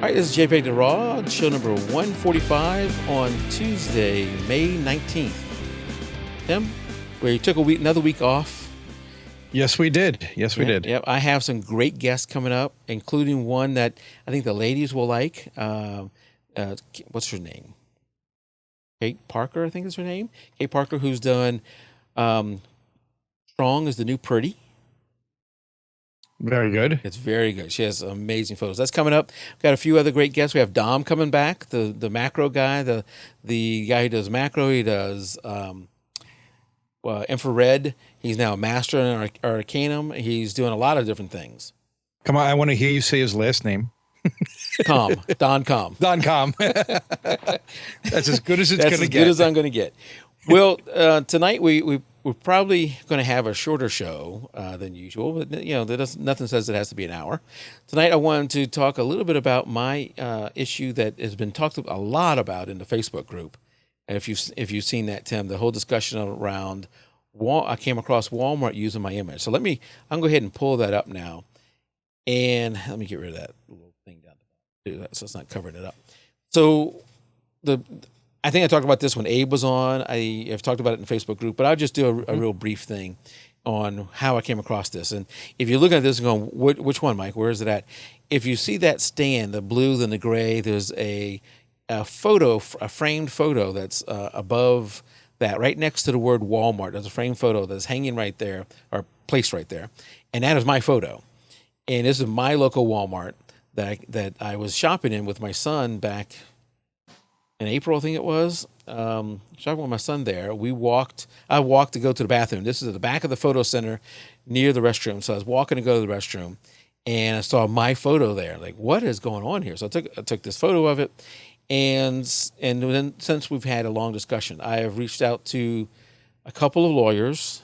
All right, this is jpeg2RAW, show number 145 on Tuesday, May 19th. Tim, we took another week off. Yes, we did. Yes, we did. Yep, I have some great guests coming up, including one that I think the ladies will like. What's her name? Kate Parker, I think is her name. Kate Parker, who's done Strong is the New Pretty. Very good. It's very good. She has amazing photos. That's coming up. We've got a few other great guests. We have Dom coming back, the macro guy, the guy who does macro. He does infrared. He's now a master in Arcanum. He's doing a lot of different things. Come on, I want to hear you say his last name. Don Com. Don Com. That's as good as it's going to get. That's as good as I'm going to get. Well, tonight we're probably going to have a shorter show than usual, but nothing says it has to be an hour. Tonight I wanted to talk a little bit about my issue that has been talked a lot about in the Facebook group. And if you've seen that, Tim, the whole discussion around I came across Walmart using my image. So I'm going to go ahead and pull that up now, and let me get rid of that little thing down the bottom so it's not covering it up. So I think I talked about this when Abe was on. I've talked about it in the Facebook group, but I'll just do a real brief thing on how I came across this. And if you're looking at this and going, which one, Mike? Where is it at? If you see that stand, the blue and the gray, there's a framed photo that's above that, right next to the word Walmart. There's a framed photo that's hanging right there, or placed right there. And that is my photo. And this is my local Walmart that I was shopping in with my son back in April, I think it was. Shopping with my son there. I walked to go to the bathroom. This is at the back of the photo center near the restroom. So I was walking to go to the restroom, and I saw my photo there. Like, what is going on here? So I took this photo of it. And then since we've had a long discussion, I have reached out to a couple of lawyers.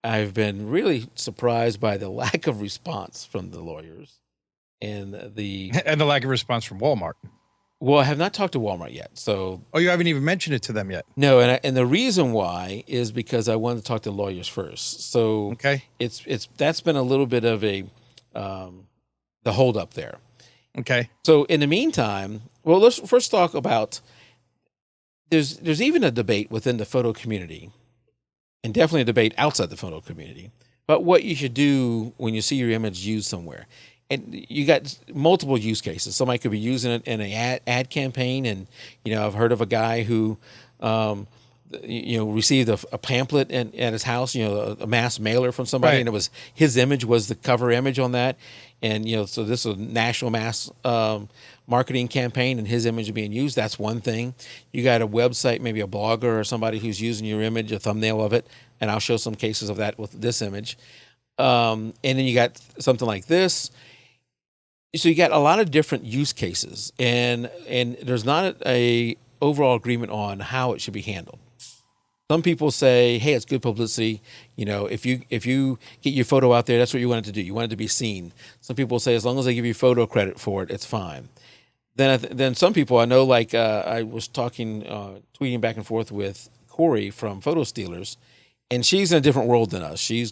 I've been really surprised by the lack of response from the lawyers and the lack of response from Walmart. Well, I have not talked to Walmart yet. So you haven't even mentioned it to them yet? No, and the reason why is because I wanted to talk to lawyers first. So okay, that's been a little bit of the hold up there. Okay. So in the meantime, well, let's first talk about there's even a debate within the photo community, and definitely a debate outside the photo community, about what you should do when you see your image used somewhere. And you got multiple use cases. Somebody could be using it in an ad campaign, and I've heard of a guy who received a pamphlet at his house, a mass mailer from somebody, right. And his image was the cover image on that. And, so this is a national mass marketing campaign, and his image is being used. That's one thing. You got a website, maybe a blogger or somebody who's using your image, a thumbnail of it. And I'll show some cases of that with this image. And then you got something like this. So you got a lot of different use cases, and there's not a overall agreement on how it should be handled. Some people say, hey, it's good publicity. If you get your photo out there, that's what you want it to do. You want it to be seen. Some people say, as long as they give you photo credit for it, it's fine. Then some people I know, like I was tweeting back and forth with Corey from Photo Stealers, and she's in a different world than us. She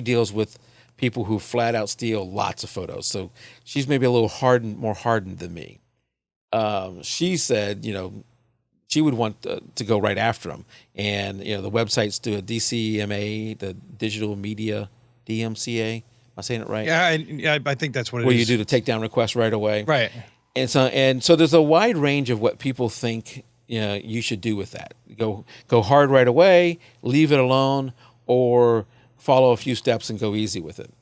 deals with people who flat out steal lots of photos. So she's maybe a little more hardened than me. She said, she would want to go right after them. And, the websites do a DCMA, the Digital Media, DMCA. Am I saying it right? Yeah, I think that's what it is. Where you do the takedown request right away. Right. And so there's a wide range of what people think you should do with that. Go hard right away, leave it alone, or follow a few steps and go easy with it.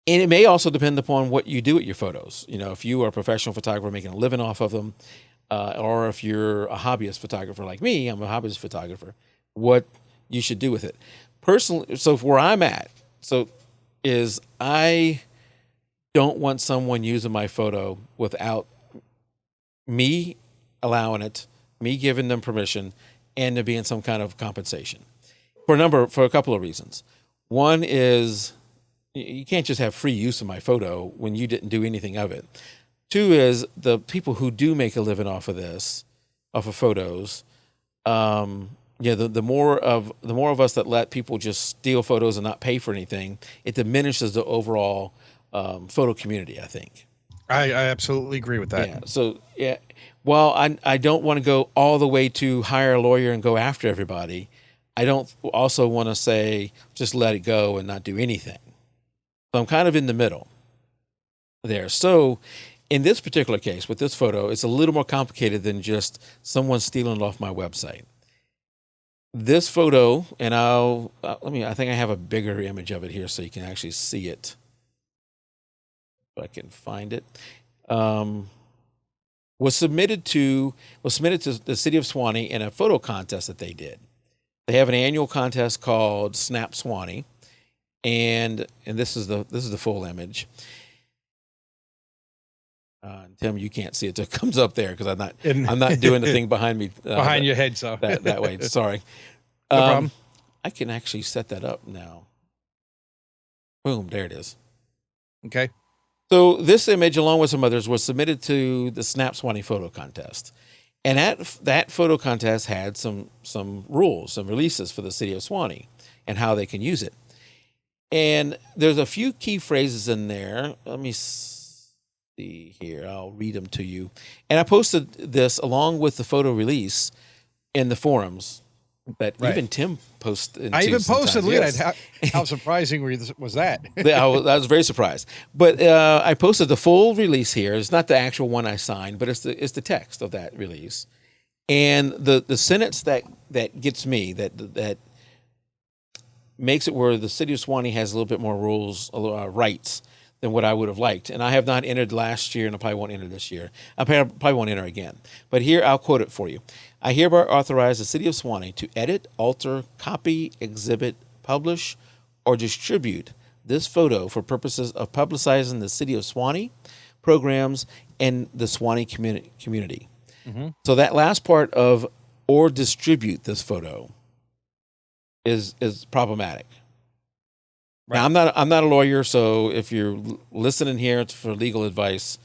And it may also depend upon what you do with your photos. If you are a professional photographer making a living off of them, or if you're a hobbyist photographer like me, I'm a hobbyist photographer, what you should do with it. Personally, so where I'm at, is I don't want someone using my photo without me allowing it, me giving them permission, and there being some kind of compensation. For a couple of reasons. One is you can't just have free use of my photo when you didn't do anything of it. Two is the people who do make a living off of photos. The more of us that let people just steal photos and not pay for anything, it diminishes the overall photo community, I think. I absolutely agree with that. Yeah. So yeah, while I don't want to go all the way to hire a lawyer and go after everybody, I don't also want to say just let it go and not do anything. So I'm kind of in the middle there. So in this particular case with this photo, it's a little more complicated than just someone stealing it off my website. This photo, and I think I have a bigger image of it here so you can actually see it. If I can find it. Was submitted to the city of Swanee in a photo contest that they did. They have an annual contest called Snap Swanee, and this is the full image. Tim, you can't see it, so it comes up there because I'm not doing the thing behind me Behind your head, so that way. Sorry, no problem. I can actually set that up now. Boom, there it is. Okay. So this image, along with some others, was submitted to the Snap Swanee photo contest. And that photo contest had some rules, some releases for the city of Swanee and how they can use it. And there's a few key phrases in there. Let me see here. I'll read them to you. And I posted this along with the photo release in the forums that even Tim posted. I even posted. Look yes. at how surprising was that? I was very surprised. But I posted the full release here. It's not the actual one I signed, but it's the text of that release. And the sentence that gets me, that makes it where the city of Swanee has a little bit more rules, rights than what I would have liked. And I have not entered last year, and I probably won't enter this year. I probably won't enter again. But here, I'll quote it for you. I hereby authorize the city of Swanee to edit, alter, copy, exhibit, publish, or distribute this photo for purposes of publicizing the city of Swanee programs and the Swanee community. Mm-hmm. So that last part of or distribute this photo is problematic. Right. Now, I'm not a lawyer, so if you're listening here for legal advice,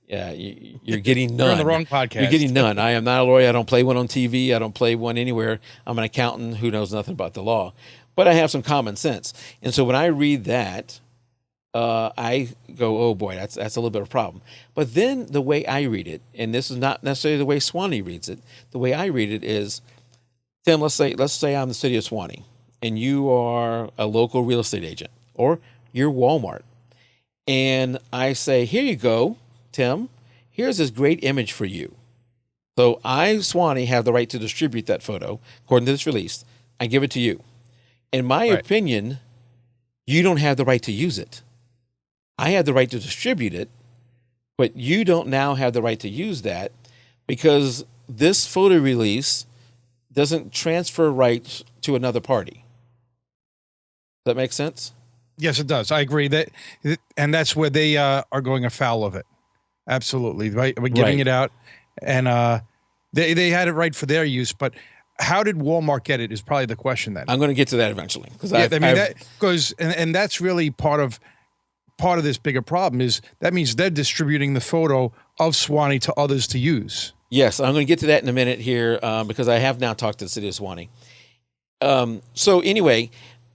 yeah, you're getting none. You're on the wrong podcast. You're getting none. I am not a lawyer. I don't play one on TV. I don't play one anywhere. I'm an accountant who knows nothing about the law, but I have some common sense. And so when I read that, I go, oh boy, that's a little bit of a problem. But then the way I read it, and this is not necessarily the way Swanee reads it, the way I read it is, Tim, let's say I'm the city of Swanee, and you are a local real estate agent, or you're Walmart. And I say, here you go, Tim, here's this great image for you. So I, Swanee, have the right to distribute that photo, according to this release. I give it to you. In my opinion, you don't have the right to use it. I have the right to distribute it, but you don't now have the right to use that because this photo release doesn't transfer rights to another party. Does that make sense? Yes, it does. I agree and that's where they are going afoul of it. Absolutely. Right. We're giving it out, and they had it right for their use, but how did Walmart get it is probably the question then. I'm going to get to that eventually. And that's really part of this bigger problem is that means they're distributing the photo of Swanee to others to use. Yes, I'm going to get to that in a minute here because I have now talked to the city of Swanee. So anyway,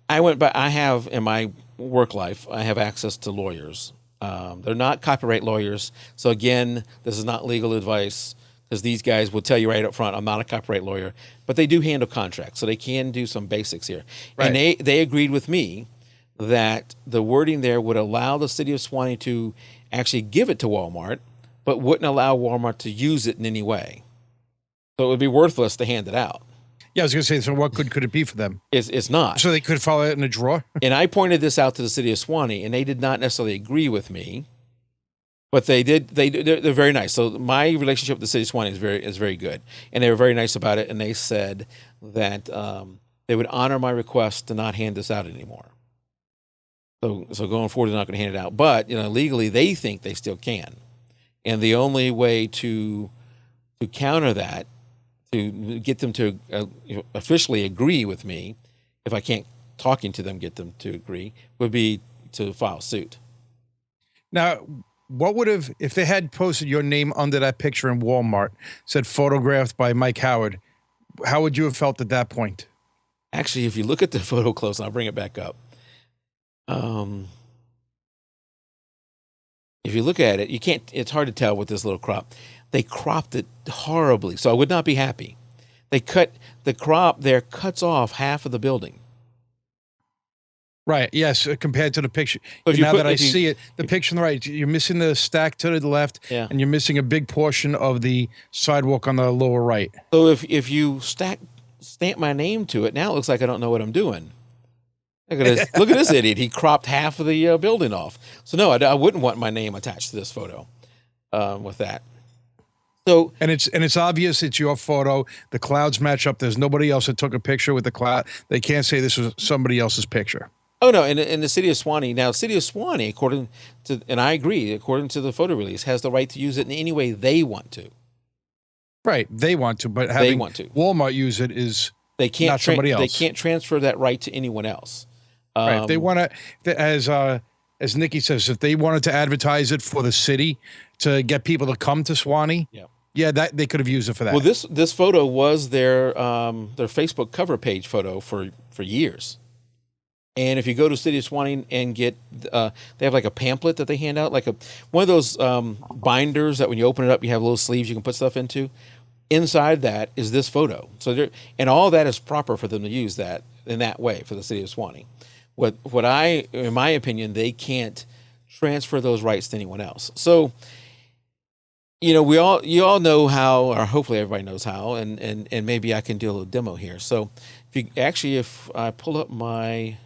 I have in my work life, I have access to lawyers. They're not copyright lawyers. So again, this is not legal advice because these guys will tell you right up front, I'm not a copyright lawyer, but they do handle contracts. So they can do some basics here. Right. And they agreed with me that the wording there would allow the city of Swanee to actually give it to Walmart, but wouldn't allow Walmart to use it in any way. So it would be worthless to hand it out. Yeah, I was going to say, so what could it be for them? It's not. So they could follow it in a drawer? And I pointed this out to the city of Swanee, and they did not necessarily agree with me, but they're very nice. So my relationship with the city of Swanee is very good, and they were very nice about it, and they said that they would honor my request to not hand this out anymore. So going forward, they're not going to hand it out. But legally, they think they still can, and the only way to counter that, to get them to officially agree with me, if I can't talking to them get them to agree, would be to file suit. Now, what would have if they had posted your name under that picture in Walmart, said photographed by Mike Howard? How would you have felt at that point? Actually, if you look at the photo close, and I'll bring it back up. if you look at it, you can't. It's hard to tell with this little crop. They cropped it horribly, so I would not be happy. They cut the crop there, cuts off half of the building. Right. Yes. Compared to the picture. So Now that I see it, the picture on the right, you're missing the stack to the left, Yeah. and you're missing a big portion of the sidewalk on the lower right. So if you stamp my name to it, now it looks like I don't know what I'm doing. Look at this! Look at this idiot. He cropped half of the building off. So no, I wouldn't want my name attached to this photo with that. So And it's obvious it's your photo. The clouds match up. There's nobody else that took a picture with the cloud. They can't say this was somebody else's picture. oh no, in the city of Suwanee. Now, city of Suwanee, according to, and I agree, according to the photo release, has the right to use it in any way they want to. Right. They want to, but having want to. Walmart use it is They can't not somebody else. They can't transfer that right to anyone else. Right. If they want to, as Nikki says, if they wanted to advertise it for the city to get people to come to Suwanee, that they could have used it for that. Well, this photo was their Facebook cover page photo for years. And if you go to City of Suwanee and get, they have like a pamphlet that they hand out, like one of those binders that when you open it up, you have little sleeves you can put stuff into. Inside that is this photo. So and all that is proper for them to use that in that way for the City of Suwanee. In my opinion, they can't transfer those rights to anyone else. So, you all know how, or hopefully everybody knows how, and maybe I can do a little demo here. So, if I pull up my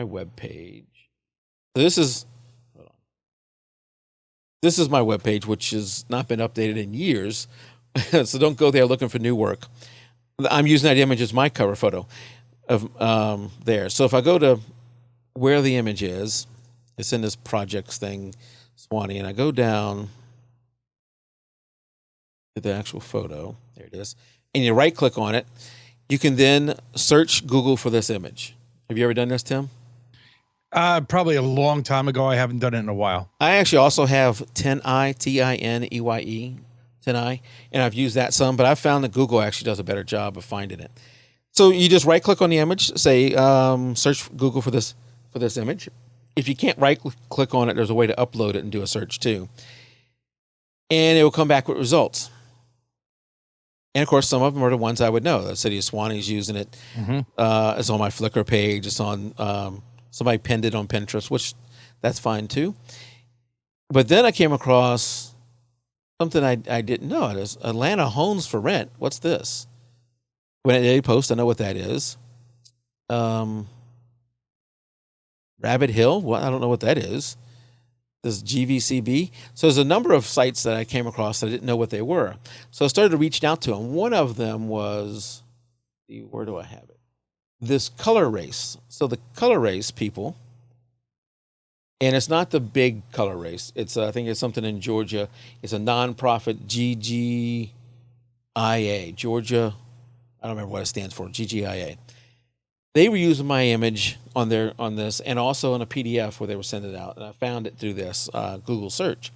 web page, this is my web page, which has not been updated in years. So don't go there looking for new work. I'm using that image as my cover photo of there. So if I go to where the image is, it's in this projects thing, Suwanee, and I go down to the actual photo. There it is. And you right click on it. You can then search Google for this image. Have you ever done this, Tim? Probably a long time ago. I haven't done it in a while. I actually also have TinEye, TINEYE, TinEye, and I've used that some, but I've found that Google actually does a better job of finding it. So you just right click on the image, say search Google for this image. If you can't right click on it, there's a way to upload it and do a search too. And it will come back with results. And of course, some of them are the ones I would know. The City of Suwanee is using it. Mm-hmm. It's on my Flickr page. It's on somebody pinned it on Pinterest, which that's fine too. But then I came across something I didn't know. It is Atlanta Homes for Rent. What's this? When they post, I know what that is. Rabbit Hill. Well, I don't know what that is. This GVCB. So there's a number of sites that I came across that I didn't know what they were. So I started reaching out to them. One of them was, where do I have it? This Color Race. So the Color Race people, and it's not the big Color Race. It's I think it's something in Georgia. It's a nonprofit, GGIA, Georgia. I don't remember what it stands for. GGIA. They were using my image on this, and also in a PDF where they were sending it out. And I found it through this Google search.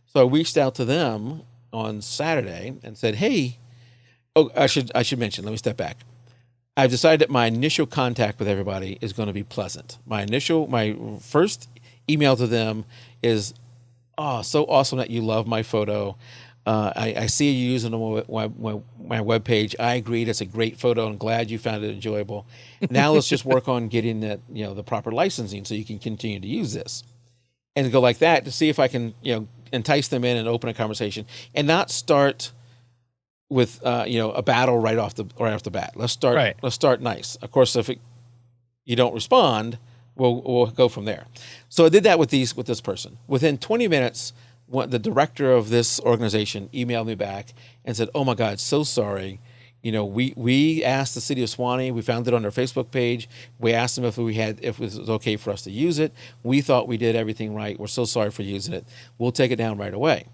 So I reached out to them on Saturday and said, "Hey, I should mention. Let me step back. I've decided that my initial contact with everybody is going to be pleasant. My first email to them is, "Oh, so awesome that you love my photo. I see you using my webpage. I agree. That's a great photo. I'm glad you found it enjoyable. Now let's just work on getting the proper licensing so you can continue to use this." And go like that to see if I can, entice them in and open a conversation and not start with, a battle right off the bat. Let's start nice. Of course, if you don't respond, we'll go from there. So I did that with this person. Within 20 minutes, the director of this organization emailed me back and said, "Oh my God, so sorry. We asked the City of Suwanee. We found it on their Facebook page. We asked them if it was okay for us to use it. We thought we did everything right. We're so sorry for using it. We'll take it down right away."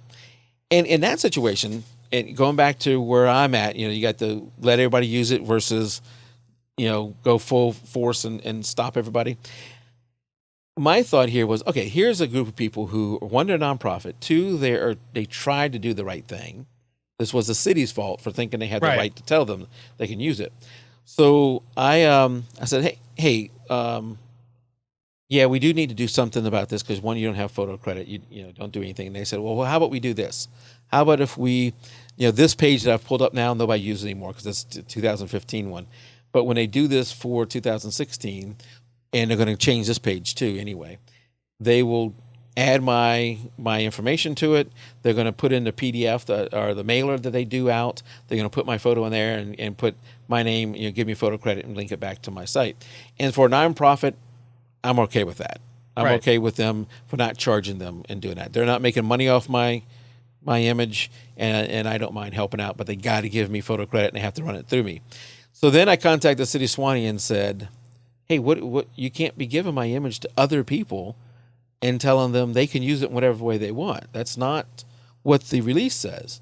And in that situation, and going back to where I'm at, you got to let everybody use it versus, go full force and stop everybody. My thought here was, okay, here's a group of people who, one, they're a nonprofit. Two, they tried to do the right thing. This was the city's fault for thinking they had the right to tell them they can use it. So I said, hey, yeah, we do need to do something about this because one, you don't have photo credit, you know, don't do anything. And they said, well, how about we do this? How about if we, you know, this page that I've pulled up now, nobody uses anymore because it's 2015 one. But when they do this for 2016, and they're going to change this page too anyway, they will add my information to it. They're going to put in the PDF or the mailer that they do out. They're going to put my photo in there and put my name, you know, give me photo credit and link it back to my site. And for a nonprofit, I'm okay with that. I'm Right. okay with them for not charging them and doing that. They're not making money off my image, and I don't mind helping out, but they got to give me photo credit and they have to run it through me. So then I contacted the city of Suwanee and said, hey, what you can't be giving my image to other people and telling them they can use it in whatever way they want. That's not what the release says.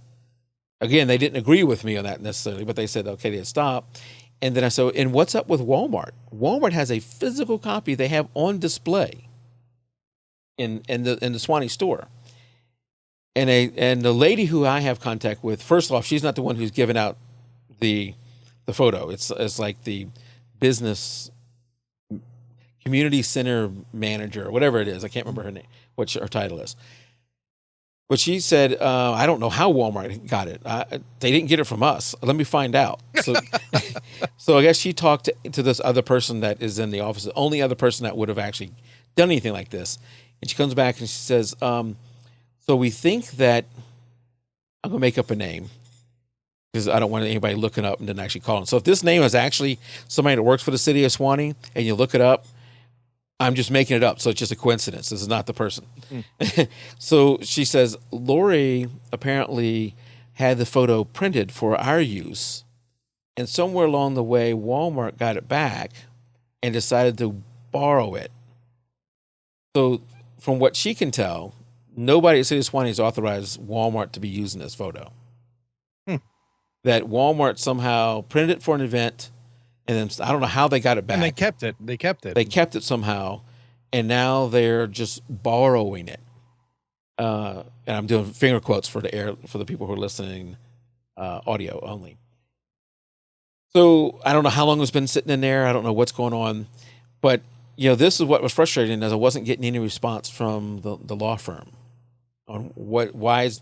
Again, they didn't agree with me on that necessarily, but they said, okay, they'd stop. And then I said, and what's up with Walmart? Walmart has a physical copy they have on display in the Suwanee store. And the lady who I have contact with, first off, she's not the one who's given out the photo. It's like the business community center manager or whatever it is. I can't remember her name, what her title is. But she said, I don't know how Walmart got it. They didn't get it from us. Let me find out. So, so I guess she talked to this other person that is in the office, the only other person that would have actually done anything like this. And she comes back and she says, so we think that, I'm going to make up a name because I don't want anybody looking up and then actually calling. So if this name is actually somebody that works for the city of Suwanee and you look it up, I'm just making it up. So it's just a coincidence. This is not the person. So she says, Lori apparently had the photo printed for our use. And somewhere along the way, Walmart got it back and decided to borrow it. So from what she can tell, nobody at City of Suwanee has authorized Walmart to be using this photo. That Walmart somehow printed it for an event, and then I don't know how they got it back. And they kept it. They kept it. They kept it somehow, and now they're just borrowing it. And I'm doing finger quotes for the people who are listening, audio only. So I don't know how long it's been sitting in there. I don't know what's going on, but you know, this is what was frustrating, is I wasn't getting any response from the law firm on why is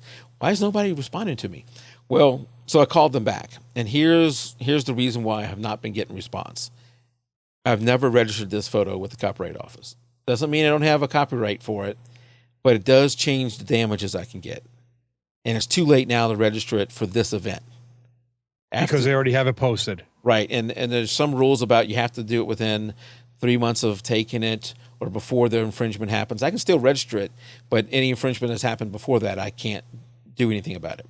nobody responding to me. Well, so I called them back, and here's the reason why I have not been getting response. I've never registered this photo with the Copyright Office. Doesn't mean I don't have a copyright for it, but it does change the damages I can get. And it's too late now to register it for this event. Because they already have it posted. Right, and there's some rules about you have to do it within 3 months of taking it or before the infringement happens. I can still register it, but any infringement that's happened before that, I can't do anything about it.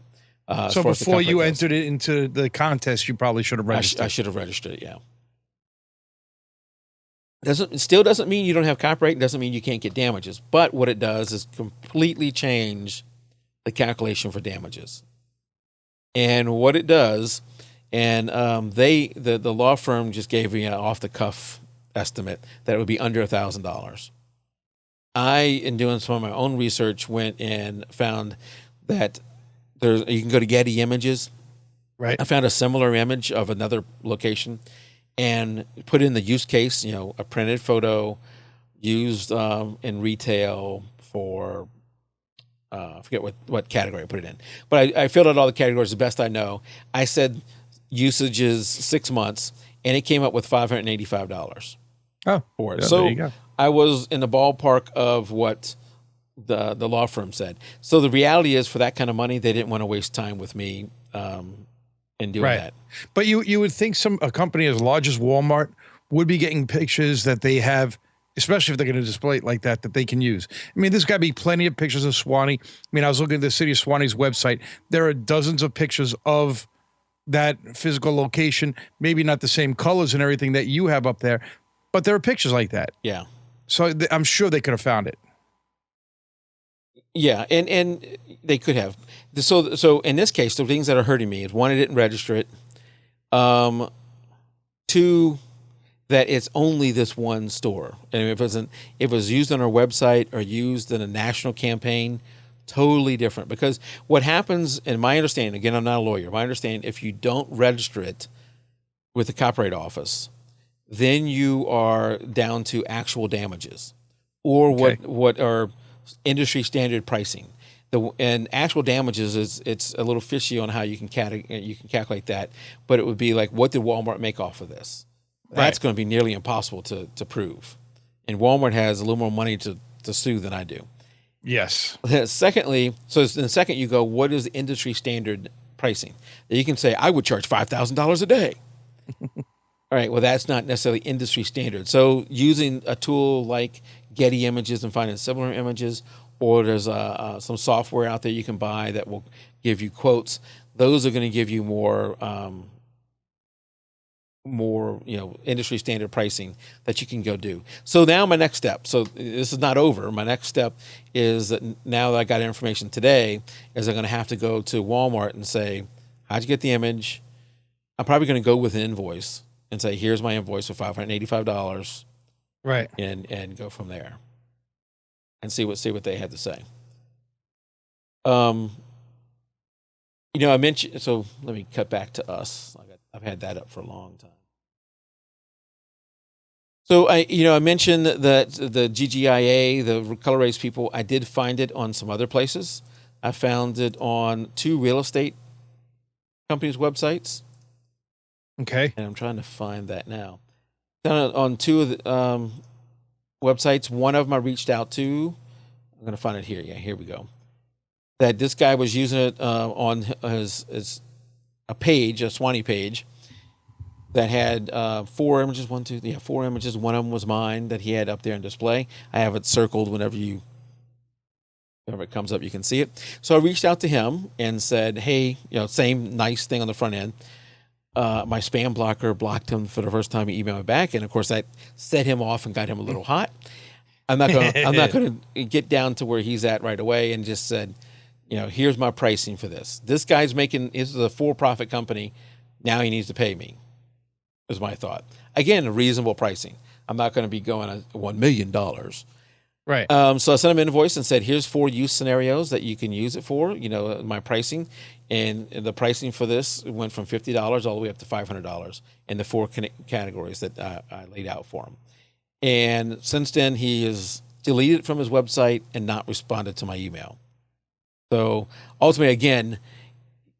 So before you entered it into the contest, you probably should have registered. I should have registered it, yeah. Still doesn't mean you don't have copyright. Doesn't mean you can't get damages. But what it does is completely change the calculation for damages. And what it does, and the law firm just gave me an off the cuff estimate that it would be under $1,000. I, in doing some of my own research, went and found that you can go to Getty Images. Right. I found a similar image of another location and put in the use case, you know, a printed photo used in retail for, I forget what category I put it in. But I filled out all the categories the best I know. I said usage is 6 months, and it came up with $585 for it. Yeah, so there you go. I was in the ballpark of what the law firm said. So the reality is, for that kind of money, they didn't want to waste time with me in doing that. But you would think a company as large as Walmart would be getting pictures that they have, especially if they're going to display it like that they can use. I mean, there's got to be plenty of pictures of Suwanee. I mean, I was looking at the City of Suwanee's website. There are dozens of pictures of that physical location, maybe not the same colors and everything that you have up there, but there are pictures like that. Yeah. So I'm sure they could have found it. Yeah, and they could have. So in this case, the things that are hurting me is, one, I didn't register it. Two, that it's only this one store. And if it was used on our website or used in a national campaign, totally different. Because what happens, in my understanding, again, I'm not a lawyer, my understanding, if you don't register it with the Copyright Office, then you are down to actual damages. or Okay. what are industry standard pricing. And actual damages is it's a little fishy on how you can calculate that, but it would be like, what did Walmart make off of this? That's Right. going to be nearly impossible to prove, and Walmart has a little more money to sue than I do. Yes. Secondly, so in the second you go, what is industry standard pricing? You can say I would charge $5,000 a day. All right, well, that's not necessarily industry standard. So using a tool like Getty Images and finding similar images, or there's some software out there you can buy that will give you quotes. Those are going to give you more industry standard pricing that you can go do. So now my next step. So this is not over. My next step is that now that I got information today, is I'm going to have to go to Walmart and say, how'd you get the image? I'm probably going to go with an invoice and say, here's my invoice for $585, Right. and go from there and see what they have to say. I mentioned, so let me cut back to us. I've had that up for a long time. So I mentioned that the GGIA, the color race people, I did find it on some other places. I found it on 2 real estate companies' websites. Okay. And I'm trying to find that now. Down on 2 of the websites. One of them I reached out to. I'm going to find it here. Yeah, here we go. That this guy was using it on his a page, a Swanee page, that had 4 images. 4 images. One of them was mine that he had up there in display. I have it circled whenever it comes up, you can see it. So I reached out to him and said, hey, same nice thing on the front end. My spam blocker blocked him for the first time. He emailed me back, and of course that set him off and got him a little hot. I'm not going to get down to where he's at right away, and just said, here's my pricing for this. This guy's this is a for-profit company. Now he needs to pay me, is my thought. Again, a reasonable pricing. I'm not going to be going $1 million. Right. So I sent him an invoice and said, here's 4 use scenarios that you can use it for, my pricing. And the pricing for this went from $50 all the way up to $500 in the 4 categories that I laid out for him. And since then, he has deleted it from his website and not responded to my email. So ultimately, again,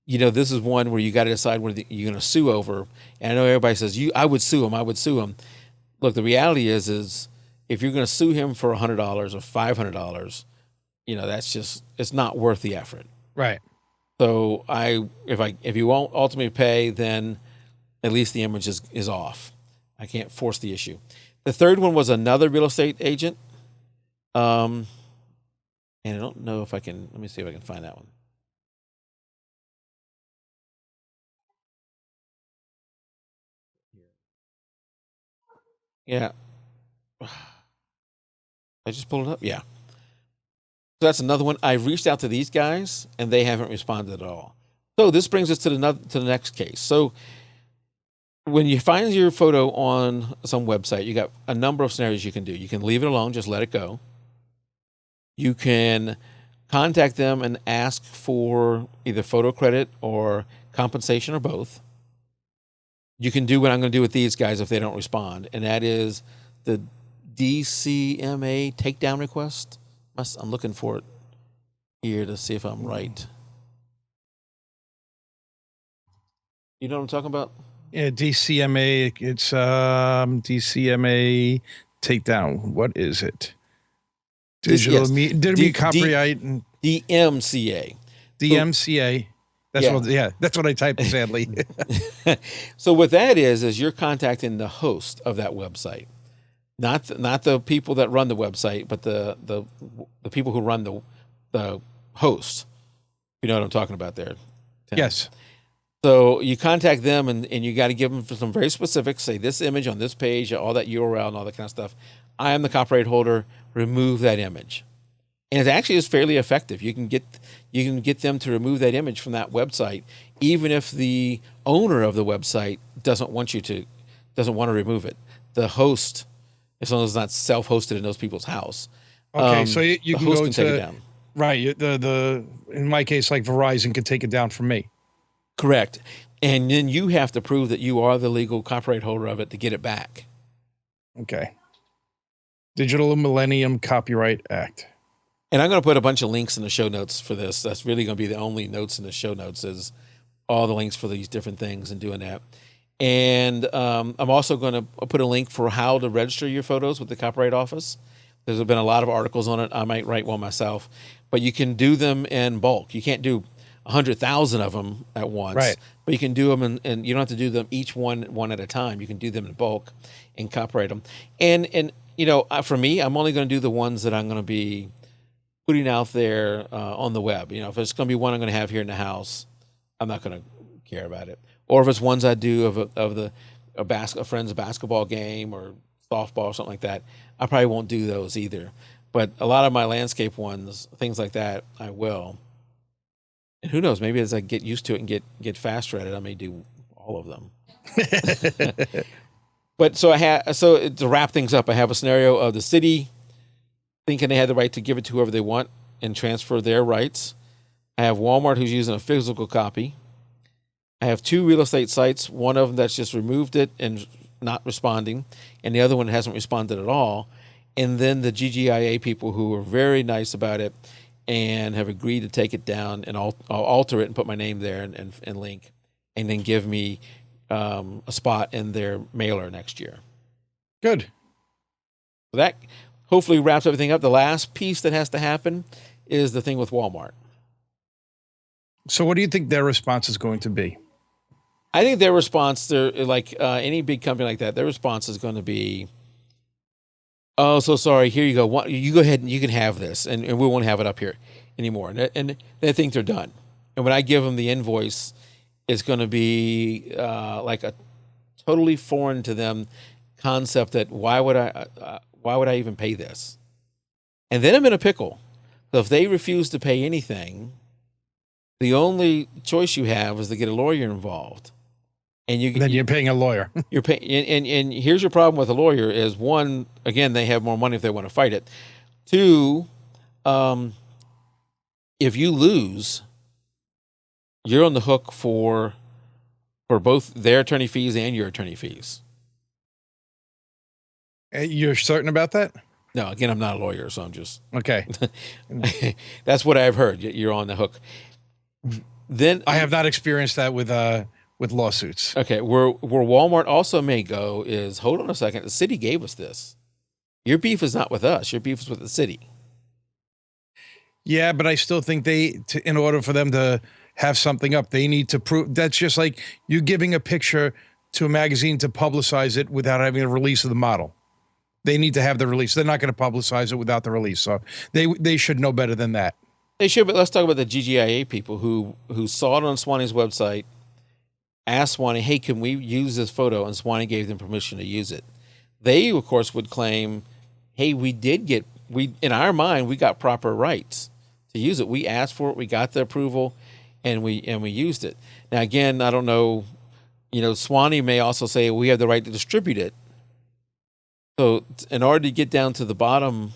this is one where you got to decide what you're going to sue over. And I know everybody says, I would sue him. Look, the reality is if you're going to sue him for $100 or $500, it's not worth the effort. Right. So if you won't ultimately pay, then at least the image is off. I can't force the issue. The third one was another real estate agent. And I don't know if I can, let me see if I can find that one. Yeah. I just pulled it up. Yeah. So that's another one. I reached out to these guys and they haven't responded at all. So this brings us to the next case. So when you find your photo on some website, you got a number of scenarios you can do. You can leave it alone, just let it go. You can contact them and ask for either photo credit or compensation or both. You can do what I'm going to do with these guys if they don't respond, and that is the DCMA takedown request. I'm looking for it here to see if I'm right. You know what I'm talking about? Yeah, DCMA. It's DCMA takedown. What is it? Digital copyright and DMCA. DMCA. That's what I typed, sadly. So what that is you're contacting the host of that website, not the people that run the website, but the people who run the host. You know what I'm talking about there, Tim? Yes. So you contact them and you got to give them some very specifics. Say this image on this page, all that URL and all that kind of stuff. I am the copyright holder. Remove that image, and it actually is fairly effective. You can get them to remove that image from that website, even if the owner of the website doesn't want to remove it. The host, as long as it's not self-hosted in those people's house. Okay, so you can go to take it down. Right. The in my case, like Verizon can take it down from me. Correct, and then you have to prove that you are the legal copyright holder of it to get it back. Okay. Digital Millennium Copyright Act. And I'm going to put a bunch of links in the show notes for this. That's really going to be the only notes in the show notes is all the links for these different things and doing that. And I'm also going to put a link for how to register your photos with the Copyright Office. There's been a lot of articles on it. I might write one myself, but you can do them in bulk. You can't do 100,000 of them at once, right? But you can do them, and you don't have to do them each one at a time. You can do them in bulk and copyright them. And for me, I'm only going to do the ones that I'm going to be putting out there on the web. If it's going to be one I'm going to have here in the house, I'm not going to care about it. Or if it's ones I do of a friend's basketball game or softball or something like that, I probably won't do those either. But a lot of my landscape ones, things like that, I will. And who knows? Maybe as I get used to it and get faster at it, I may do all of them. But so to wrap things up, I have a scenario of the city thinking they have the right to give it to whoever they want and transfer their rights. I have Walmart who's using a physical copy. I have 2 real estate sites, one of them that's just removed it and not responding, and the other one hasn't responded at all. And then the GGIA people who were very nice about it and have agreed to take it down and I'll alter it and put my name there and link, and then give me a spot in their mailer next year. Good. So that hopefully wraps everything up. The last piece that has to happen is the thing with Walmart. So what do you think their response is going to be? I think their response, they're like any big company like that, their response is going to be, oh, so sorry, here you go. You go ahead and you can have this, and we won't have it up here anymore. And they think they're done. And when I give them the invoice, it's going to be like a totally foreign to them concept that why would I even pay this? And then I'm in a pickle. So if they refuse to pay anything, the only choice you have is to get a lawyer involved. And you're paying a lawyer. You're paying, and here's your problem with a lawyer is, one, again, they have more money if they want to fight it. 2, if you lose, you're on the hook for both their attorney fees and your attorney fees. You're certain about that? No, again, I'm not a lawyer, so I'm just okay. That's what I've heard. You're on the hook. Then I have not experienced that with lawsuits. Okay, where Walmart also may go is, hold on a second, the city gave us this. Your beef is not with us. Your beef is with the city. Yeah, but I still think in order for them to have something up, they need to prove. That's just like you giving a picture to a magazine to publicize it without having a release of the model. They need to have the release. They're not going to publicize it without the release. So they should know better than that. They should, but let's talk about the GGIA people who saw it on Swanee's website, asked Swanee, hey, can we use this photo? And Swanee gave them permission to use it. They, of course, would claim, hey, in our mind, we got proper rights to use it. We asked for it, we got the approval, and we used it. Now, again, I don't know, Swanee may also say we have the right to distribute it. So in order to get down to the bottom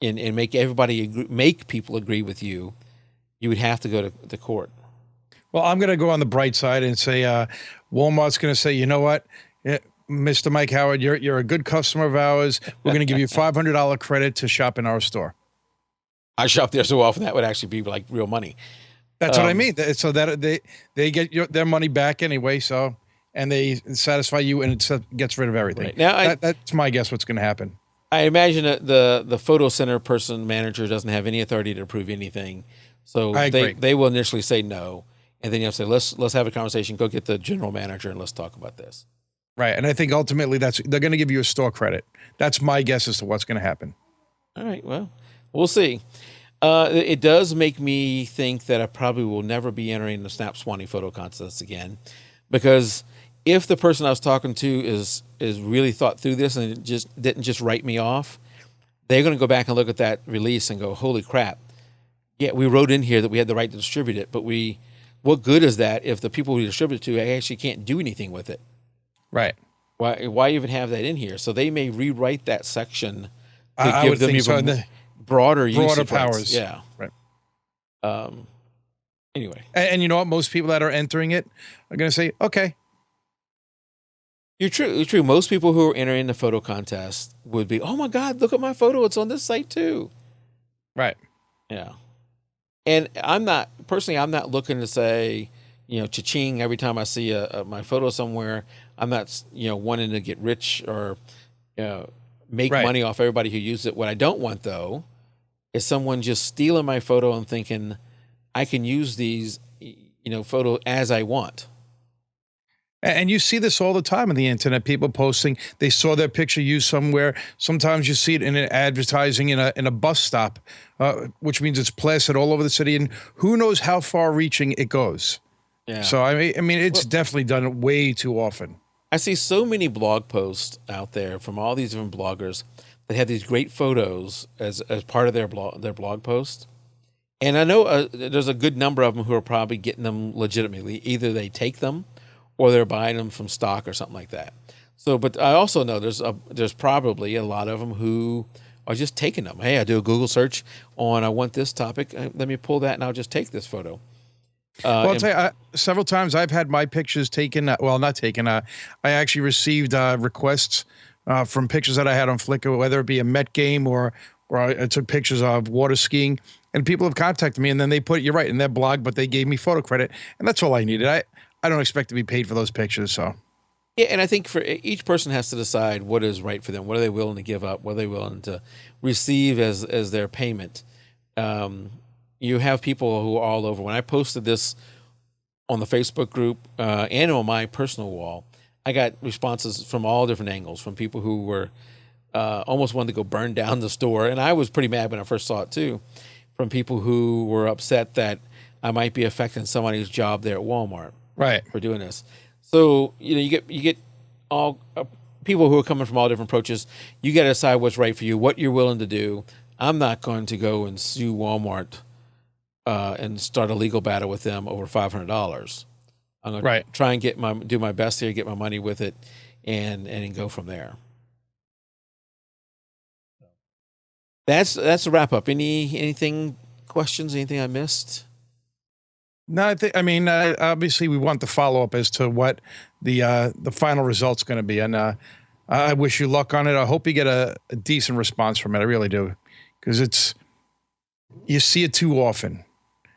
and make people agree with you, you would have to go to the court. Well, I'm going to go on the bright side and say Walmart's going to say, you know what, Mr. Mike Howard, you're a good customer of ours. We're going to give you $500 credit to shop in our store. I shop there so often that would actually be like real money. That's what I mean. So that they get their money back anyway. So, and they satisfy you, and it gets rid of everything. Right. Now, that's my guess. What's going to happen? I imagine that the photo center manager doesn't have any authority to approve anything. So they will initially say no. And then you have to say, let's have a conversation. Go get the general manager and let's talk about this. Right. And I think ultimately they're going to give you a store credit. That's my guess as to what's going to happen. All right. Well, we'll see. It does make me think that I probably will never be entering the Snap Swanee photo contest again, because if the person I was talking to is really thought through this and didn't just write me off, they're going to go back and look at that release and go, holy crap. Yeah, we wrote in here that we had the right to distribute it, but what good is that if the people we distribute it to actually can't do anything with it? Right. Why even have that in here? So they may rewrite that section to give them even broader powers. Rights. Yeah. Right. Anyway. And you know what? Most people that are entering it are going to say, okay. You're true. Most people who are entering the photo contest would be, oh my God, look at my photo. It's on this site too. Right. Yeah. And I'm not looking to say, cha-ching every time I see my photo somewhere. I'm not, wanting to get rich or make Right. money off everybody who uses it. What I don't want though is someone just stealing my photo and thinking I can use these, photo as I want. And you see this all the time on the internet. People posting they saw their picture used somewhere. Sometimes you see it in an advertising in a bus stop, which means it's plastered all over the city, and who knows how far-reaching it goes. Yeah. So I mean, it's Well, definitely done way too often. I see so many blog posts out there from all these different bloggers that have these great photos as part of their blog post. And I know there's a good number of them who are probably getting them legitimately. Either they take them or they're buying them from stock or something like that. So, but I also know there's probably a lot of them who are just taking them. Hey, I do a Google search on I want this topic. Let me pull that and I'll just take this photo. Well, I'll And tell you, several times I've had my pictures taken. Well, not taken. I actually received requests from pictures that I had on Flickr, whether it be a Met game or I took pictures of water skiing, and people have contacted me, and then they put, you're right, in their blog, but they gave me photo credit, and that's all I needed. I don't expect to be paid for those pictures, so. yeah, and I think for each person has to decide what is right for them. What are they willing to give up? What are they willing to receive as their payment? You have people who are all over. When I posted this on the Facebook group and on my personal wall, I got responses from all different angles, from people who were almost wanted to go burn down the store. And I was pretty mad when I first saw it too, from people who were upset that I might be affecting somebody's job there at Walmart Right. for doing this. So, you get all people who are coming from all different approaches. You got to decide what's right for you, what you're willing to do. I'm not going to go and sue Walmart and start a legal battle with them over $500. I'm going to try and do my best here, get my money with it, and go from there. That's a wrap up. Anything questions? Anything I missed? No, I mean, obviously we want the follow up as to what the final result's going to be, and I wish you luck on it. I hope you get a decent response from it. I really do, because you see it too often.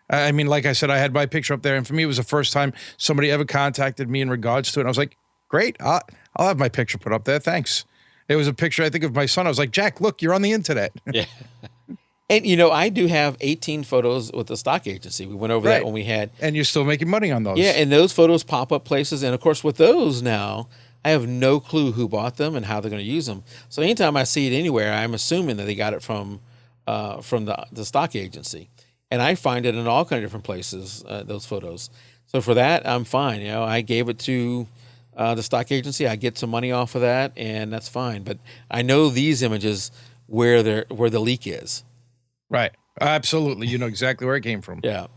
I mean, like I said, I had my picture up there, and for me, it was the first time somebody ever contacted me in regards to it. And I was like, great, I'll have my picture put up there. Thanks. It was a picture, I think, of my son. I was like, Jack, look, you're on the internet. Yeah. And, I do have 18 photos with the stock agency. We went over that when we had. And you're still making money on those. Yeah, and those photos pop up places. And, of course, with those now, I have no clue who bought them and how they're going to use them. So anytime I see it anywhere, I'm assuming that they got it from the stock agency. And I find it in all kinds of different places, those photos. So for that, I'm fine. I gave it to the stock agency. I get some money off of that, and that's fine. But I know these images where the leak is. Right. Absolutely. You know exactly where it came from. Yeah.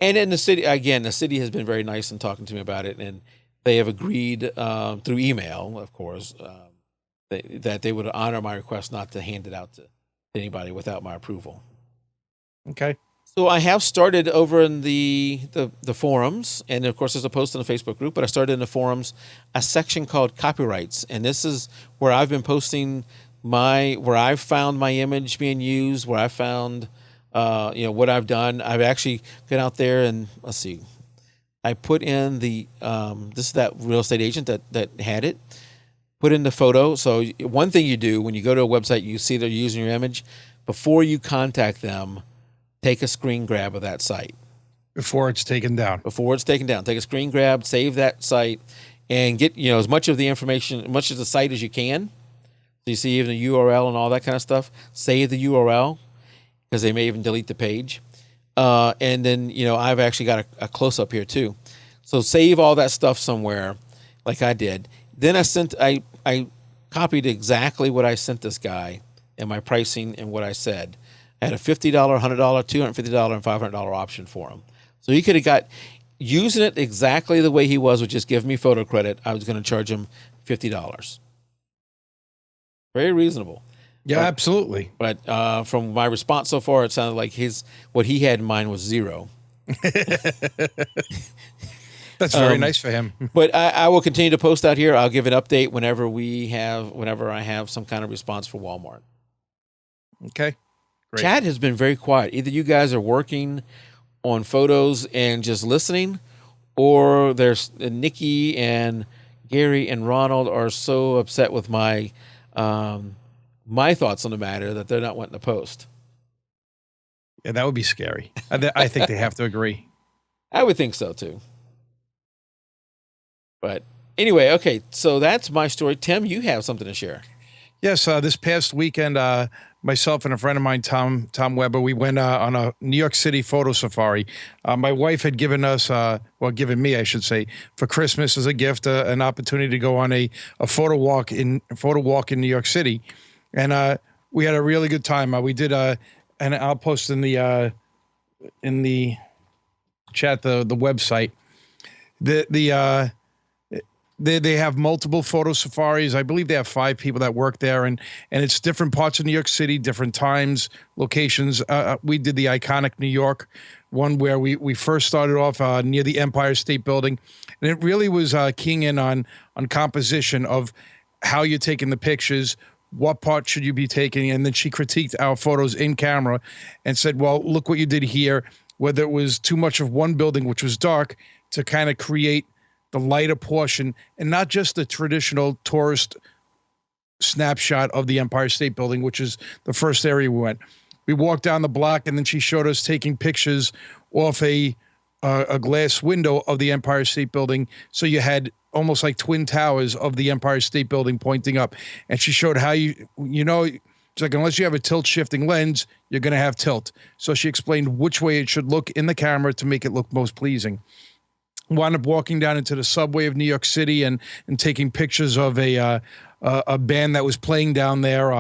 And in the city has been very nice in talking to me about it, and they have agreed through email, of course, that they would honor my request not to hand it out to anybody without my approval. Okay. So I have started over in the forums, and of course there's a post in the Facebook group, but I started in the forums a section called copyrights, and this is where I've been posting where I've found my image being used, where I found what I've done. I've actually gone out there and let's see, I put in this is that real estate agent that had it. Put in the photo. So one thing you do when you go to a website, you see they're using your image, before you contact them, take a screen grab of that site. Before it's taken down. Take a screen grab, save that site, and get as much of the information, as much of the site as you can. So you see even the URL and all that kind of stuff. Save the URL, because they may even delete the page. And then, I've actually got a close-up here too. So save all that stuff somewhere like I did. Then I copied exactly what I sent this guy and my pricing and what I said. I had a $50, $100, $250, and $500 option for him. So he could have got, using it exactly the way he was, which is give me photo credit, I was going to charge him $50. Very reasonable. Yeah, absolutely. But from my response so far, it sounded like what he had in mind was zero. That's very nice for him. But I will continue to post out here. I'll give an update whenever I have some kind of response for Walmart. Okay. Great. Chat has been very quiet. Either you guys are working on photos and just listening, or there's Nikki and Gary and Ronald are so upset with my thoughts on the matter that they're not wanting to post. Yeah, that would be scary. I think they have to agree. I would think so too. But anyway, okay, so that's my story. Tim, you have something to share. Yes, this past weekend, myself and a friend of mine, Tom Weber, we went on a New York City photo safari. My wife had given us, given me, I should say, for Christmas as a gift, an opportunity to go on a photo walk in New York City, and we had a really good time. We did, and I'll post in the chat the website. They have multiple photo safaris. I believe they have 5 people that work there, and it's different parts of New York City, different times, locations. We did the iconic New York one where we first started off near the Empire State Building, and it really was keying in on composition of how you're taking the pictures, what part should you be taking, and then she critiqued our photos in camera and said, well, look what you did here, whether it was too much of one building, which was dark, to kind of create the lighter portion, and not just the traditional tourist snapshot of the Empire State Building, which is the first area we went. We walked down the block, and then she showed us taking pictures off a glass window of the Empire State Building. So you had almost like twin towers of the Empire State Building pointing up. And she showed how she's like, unless you have a tilt shifting lens, you're going to have tilt. So she explained which way it should look in the camera to make it look most pleasing. Wound up walking down into the subway of New York City and taking pictures of a band that was playing down there.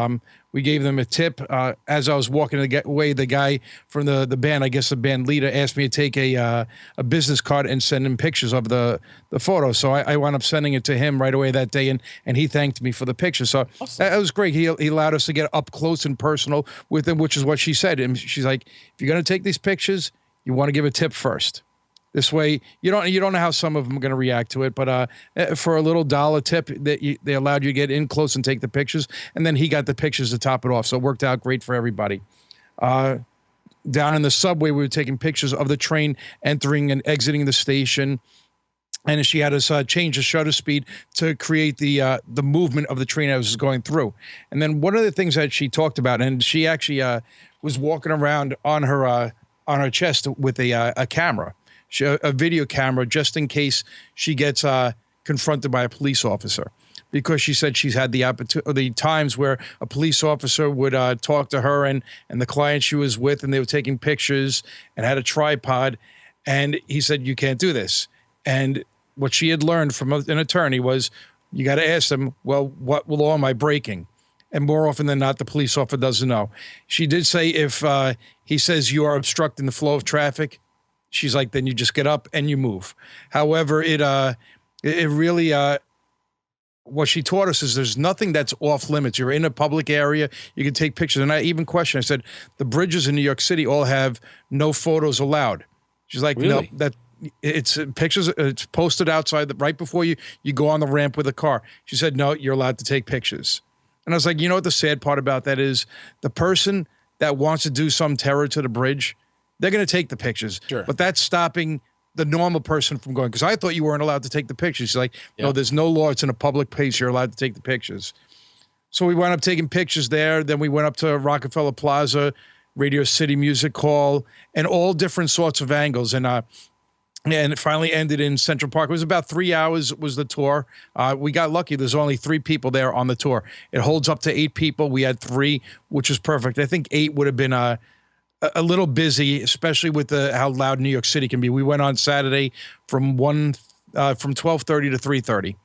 We gave them a tip. As I was walking away, the guy from the band, I guess the band leader, asked me to take a business card and send him pictures of the photo. So I wound up sending it to him right away that day, and he thanked me for the picture. So awesome. That was great. He allowed us to get up close and personal with him, which is what she said. And she's like, if you're going to take these pictures, you want to give a tip first. This way, you don't know how some of them are going to react to it, but for a little dollar tip, they allowed you to get in close and take the pictures, and then he got the pictures to top it off, so it worked out great for everybody. Down in the subway, we were taking pictures of the train entering and exiting the station, and she had us change the shutter speed to create the movement of the train as it was going through. And then one of the things that she talked about, and she actually was walking around on her chest with a camera. A video camera, just in case she gets confronted by a police officer, because she said she's had the times where a police officer would talk to her and the client she was with, and they were taking pictures and had a tripod, and he said, you can't do this. And what she had learned from an attorney was, you got to ask them, well, what law am I breaking? And more often than not, the police officer doesn't know. She did say if he says you are obstructing the flow of traffic, she's like, then you just get up and you move. However, it really, what she taught us is there's nothing that's off limits. You're in a public area, you can take pictures. And I even questioned, I said, the bridges in New York City all have no photos allowed. She's like, really? No, that it's pictures, it's posted outside right before you go on the ramp with a car. She said, no, you're allowed to take pictures. And I was like, you know what the sad part about that is? The person that wants to do some terror to the bridge, they're going to take the pictures, sure. But that's stopping the normal person from going. Because I thought you weren't allowed to take the pictures. She's like, no, there's no law. It's in a public place. You're allowed to take the pictures. So we wound up taking pictures there. Then we went up to Rockefeller Plaza, Radio City Music Hall, and all different sorts of angles. And it finally ended in Central Park. It was about 3 hours was the tour. We got lucky. There's only 3 people there on the tour. It holds up to 8 people. We had 3, which was perfect. I think 8 would have been a little busy, especially with how loud New York City can be. We went on Saturday from 12:30 to 3:30.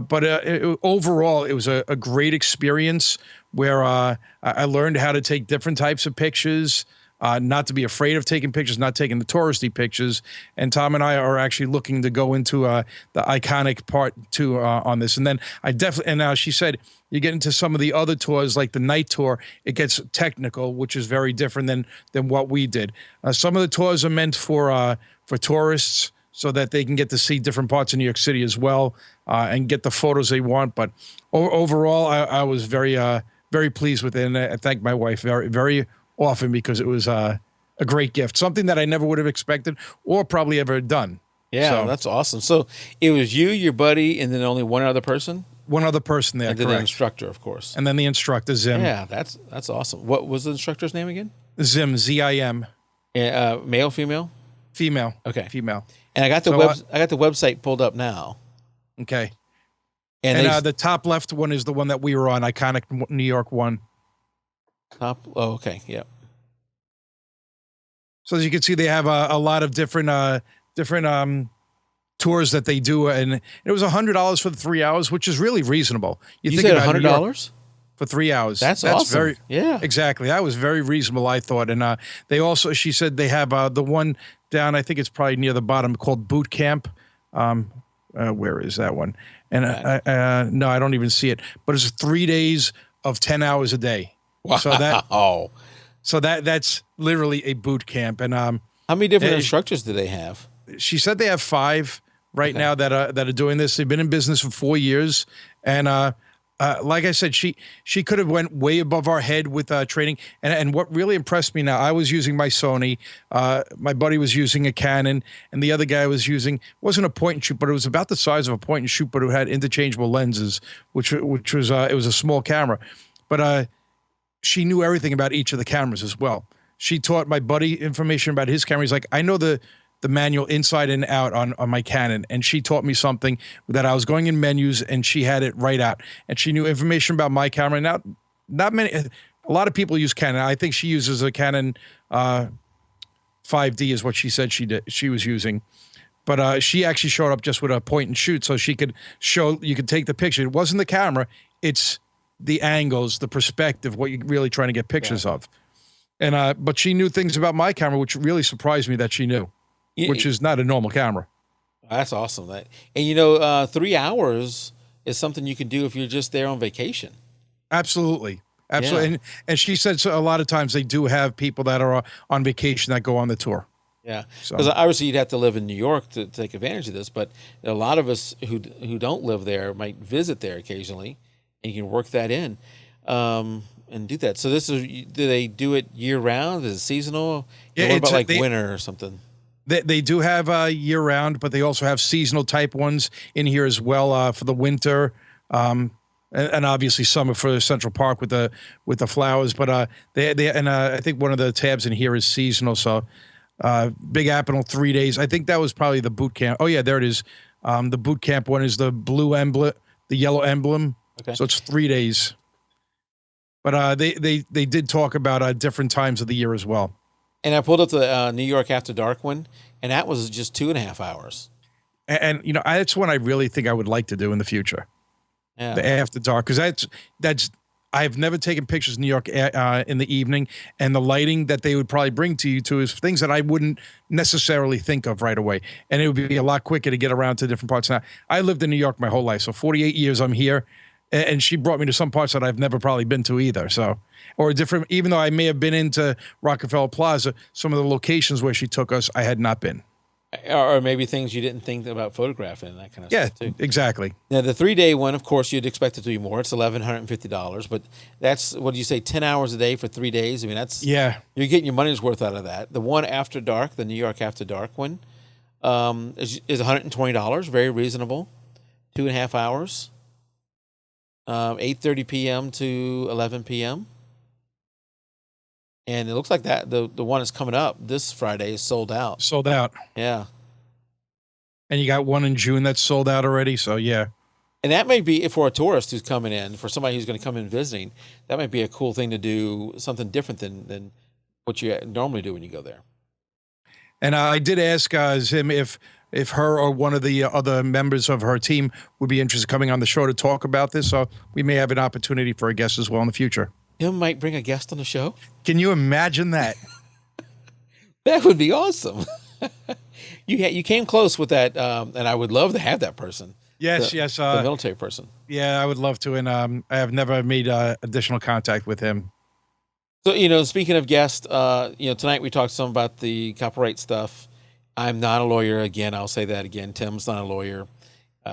But overall, it was a great experience where I learned how to take different types of pictures, not to be afraid of taking pictures, not taking the touristy pictures. And Tom and I are actually looking to go into the iconic part too on this. And then and now she said, you get into some of the other tours, like the night tour, it gets technical, which is very different than what we did. Some of the tours are meant for tourists. so that they can get to see different parts of New York City as well, and get the photos they want. But overall, I was very pleased with it, and I thank my wife very often because it was a great gift, something that I never would have expected or probably ever done. Yeah, So that's awesome. So it was you, your buddy, and then only one other person, one other person there, and then the correct? instructor, of course. And then the instructor, Zim. Yeah, that's awesome. What was the instructor's name again? Zim, Zim. Male, female? Female. Okay. Female. And I got the So, I got the website pulled up now. Okay. And And the top left one is the one that we were on, Iconic New York one. top. Oh, okay. Yep. So as you can see, they have a lot of different tours that they do, and it was $100 for the 3 hours, which is really reasonable. You think said about New York $100 for 3 hours. That's awesome. Very, yeah. exactly. That was very reasonable, I thought. And they also, she said, they have the one down, I think it's probably near the bottom, called Boot Camp. Where is that one? And no, I don't even see it. But it's 3 days of 10 hours a day. Wow. So that's literally a boot camp. And How many different instructors do they have? she said they have 5 right now that are doing this. They've been in business for 4 years, and like I said, she could have went way above our head with training. And what really impressed me, now I was using my Sony, my buddy was using a Canon, and the other guy was using, wasn't a point and shoot, but it was about the size of a point and shoot, but it had interchangeable lenses, which was it was a small camera, but she knew everything about each of the cameras as well. She taught my buddy information about his camera. He's like, I know the manual inside and out on my Canon. And she taught me something that I was going in menus and she had it right out. And she knew information about my camera. Now, not many, a lot of people use Canon. I think she uses a Canon 5D is what she said she was using. But she actually showed up just with a point and shoot so she could show, you could take the picture. It wasn't the camera, it's the angles, the perspective, what you're really trying to get pictures of. And but she knew things about my camera, which really surprised me that she knew. Which is not a normal camera. That's awesome. And 3 hours is something you can do if you're just there on vacation. Absolutely. Yeah. And she said so a lot of times they do have people that are on vacation that go on the tour. Yeah, because obviously you'd have to live in New York to take advantage of this, but a lot of us who don't live there might visit there occasionally, and you can work that in and do that. So do they do it year round? Is it seasonal? Yeah, what about winter or something? They do have year round, but they also have seasonal type ones in here as well for the winter, and obviously summer for Central Park with the flowers. But I think one of the tabs in here is seasonal. So Big Apple 3 days. I think that was probably the boot camp. Oh yeah, there it is. The boot camp one is the blue emblem, the yellow emblem. Okay. So it's 3 days. But they did talk about different times of the year as well. And I pulled up the New York After Dark one, and that was just 2.5 hours. And that's one I really think I would like to do in the future. Yeah. The After Dark, because that's I've never taken pictures in New York in the evening, and the lighting that they would probably bring to you is things that I wouldn't necessarily think of right away, and it would be a lot quicker to get around to different parts. Now, I lived in New York my whole life, so 48 years I'm here, and she brought me to some parts that I've never probably been to either. So. Or different, even though I may have been into Rockefeller Plaza, some of the locations where she took us, I had not been. Or maybe things you didn't think about photographing and that kind of stuff too. Yeah, exactly. Now the 3 day one, of course, you'd expect it to be more. It's $1,150, but that's what do you say, 10 hours a day for 3 days? I mean, that's you're getting your money's worth out of that. The one After Dark, the New York After Dark one, is $120, very reasonable, 2.5 hours, 8:30 p.m. to 11 p.m. And it looks like that the one that's coming up this Friday is sold out. Sold out. Yeah. And you got one in June that's sold out already. So, yeah. And that may be, for a tourist who's coming in, for somebody who's going to come in visiting, that might be a cool thing to do, something different than what you normally do when you go there. And I did ask Zim if her or one of the other members of her team would be interested in coming on the show to talk about this. So we may have an opportunity for a guest as well in the future. Him might bring a guest on the show. Can you imagine that? That would be awesome. You came close with that, and I would love to have that person. Yes, the military person. Yeah, I would love to, and I have never made additional contact with him. So speaking of guests, tonight we talked some about the copyright stuff. I'm not a lawyer. Again, I'll say that again. Tim's not a lawyer.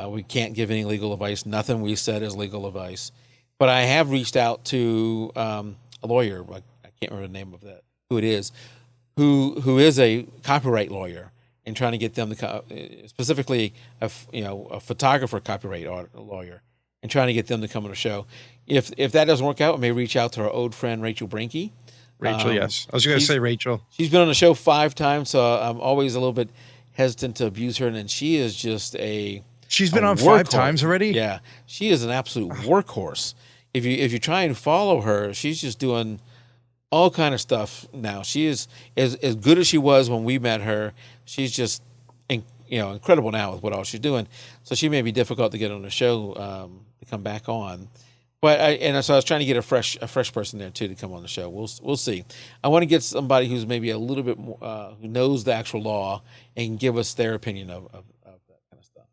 We can't give any legal advice. Nothing we said is legal advice. But I have reached out to a lawyer. I can't remember the name of that. Who it is? Who is a copyright lawyer, and trying to get them to specifically a photographer copyright lawyer, and trying to get them to come on the show. If that doesn't work out, I may reach out to our old friend Rachel Brinke. Rachel, yes, I was going to say Rachel. She's been on the show 5 times, so I'm always a little bit hesitant to abuse her. And then she is just she's been on 5 times already. Yeah, she is an absolute workhorse. If you try and follow her, she's just doing all kind of stuff now. She is as good as she was when we met her. She's just incredible now with what all she's doing. So she may be difficult to get on the show to come back on. But so I was trying to get a fresh person there too to come on the show. We'll see. I want to get somebody who's maybe a little bit more, who knows the actual law and can give us their opinion of that kind of stuff.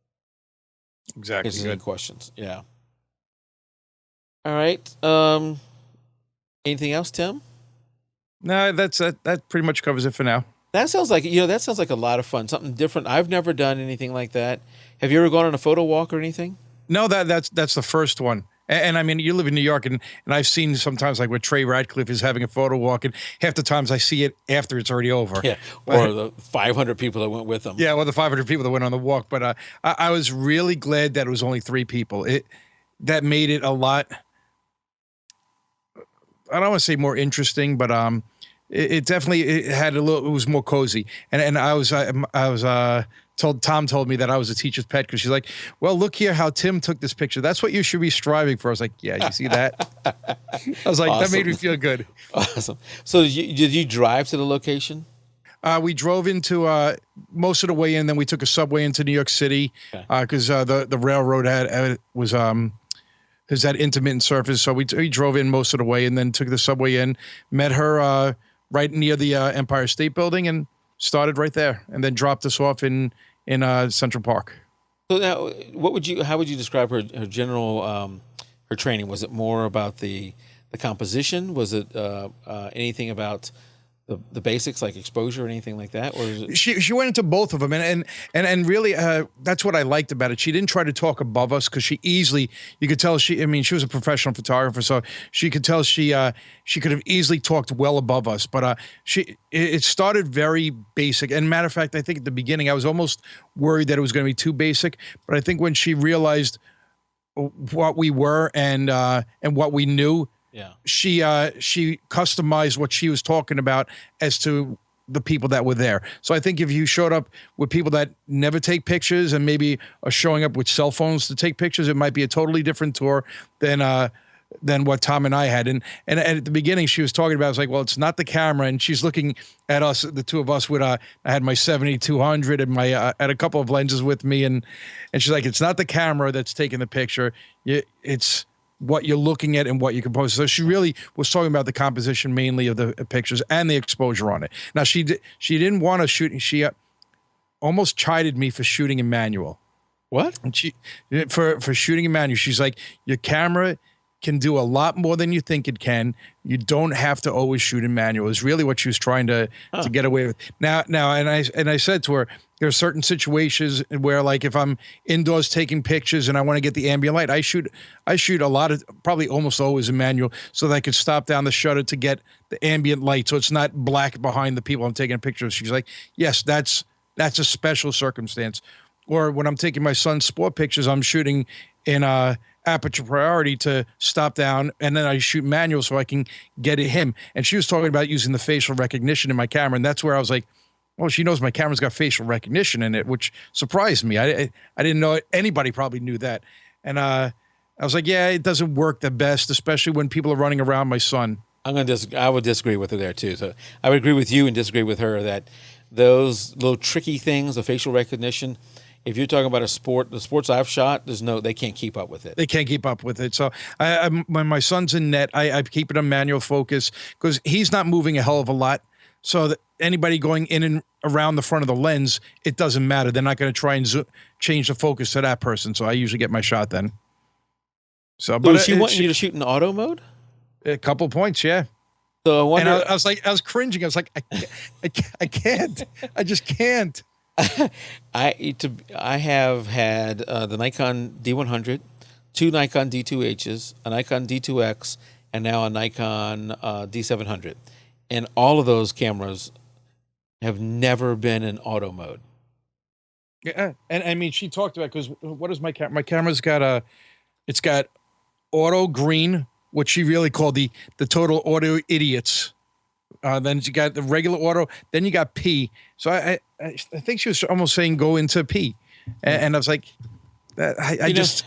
Exactly. If there's any questions, yeah. All right. Anything else, Tim? No, that pretty much covers it for now. That sounds like a lot of fun. Something different. I've never done anything like that. Have you ever gone on a photo walk or anything? No, that's the first one. And I mean, you live in New York, and I've seen sometimes like where Trey Radcliffe is having a photo walk, and half the times I see it after it's already over. Yeah, or the 500 people that went with them. Yeah, or the 500 people that went on the walk. But I was really glad that it was only 3 people. That made it a lot. I don't want to say more interesting, but it definitely had a little. It was more cozy, and I was Tom told me that I was a teacher's pet because she's like, well, look here how Tim took this picture. That's what you should be striving for. I was like, yeah, you see that? I was like, awesome. That made me feel good. Awesome. So did you drive to the location? We drove into most of the way in, then we took a subway into New York City because the railroad has that intermittent surface. So we drove in most of the way and then took the subway in, met her right near the Empire State Building, and started right there, and then dropped us off in Central Park. So now, how would you describe her general her training? Was it more about the composition? Was it anything about the basics like exposure or anything like that? Or is it... She went into both of them, and really that's what I liked about it. She didn't try to talk above us because you could tell she was a professional photographer, so she could tell she could have easily talked well above us. But it started very basic. And matter of fact, I think at the beginning I was almost worried that it was going to be too basic. But I think when she realized what we were and what we knew. Yeah, she customized what she was talking about as to the people that were there. So I think if you showed up with people that never take pictures and maybe are showing up with cell phones to take pictures, it might be a totally different tour than what Tom and I had. And at the beginning, she was talking about, I was like, well, it's not the camera. And she's looking at us, the two of us, with I had my 70-200 and my had a couple of lenses with me, and she's like, it's not the camera that's taking the picture. It's what you're looking at and what you compose. So she really was talking about the composition mainly of the pictures and the exposure on it. Now she didn't want to shoot. She almost chided me for shooting in manual. What? And for shooting in manual, she's like, your camera can do a lot more than you think it can. You don't have to always shoot in manual is really what she was trying to get away with. Now, and I said to her, there are certain situations where, like, if I'm indoors taking pictures and I want to get the ambient light, I shoot a lot of, probably almost always in manual, so that I could stop down the shutter to get the ambient light, so it's not black behind the people I'm taking a picture of. She's like, yes, that's a special circumstance. Or when I'm taking my son's sport pictures, I'm shooting in aperture priority to stop down, and then I shoot manual so I can get at him. And she was talking about using the facial recognition in my camera, and that's where I was like, well, she knows my camera's got facial recognition in it, which surprised me. I didn't know it. Anybody probably knew that. And I was like, yeah, it doesn't work the best, especially when people are running around my son. I would disagree with her there too. So I would agree with you and disagree with her that those little tricky things of facial recognition, if you're talking about a sport, the sports I've shot, they can't keep up with it. They can't keep up with it. So when my son's in net, I keep it on manual focus because he's not moving a hell of a lot. So that anybody going in and around the front of the lens, it doesn't matter. They're not going to try and change the focus to that person. So I usually get my shot then. So, but she wanted you to shoot in auto mode? A couple points, yeah. So I wonder. And I was cringing. I was like, I can't. I just can't. I have had the Nikon D100, two Nikon D2Hs, a Nikon D2X, and now a Nikon D700, and all of those cameras have never been in auto mode. Yeah, and I mean, she talked about because what is my camera? My camera's got it's got auto green, what she really called the total auto idiots. Then you got the regular auto. Then you got P. So I think she was almost saying go into P, and I was like, I just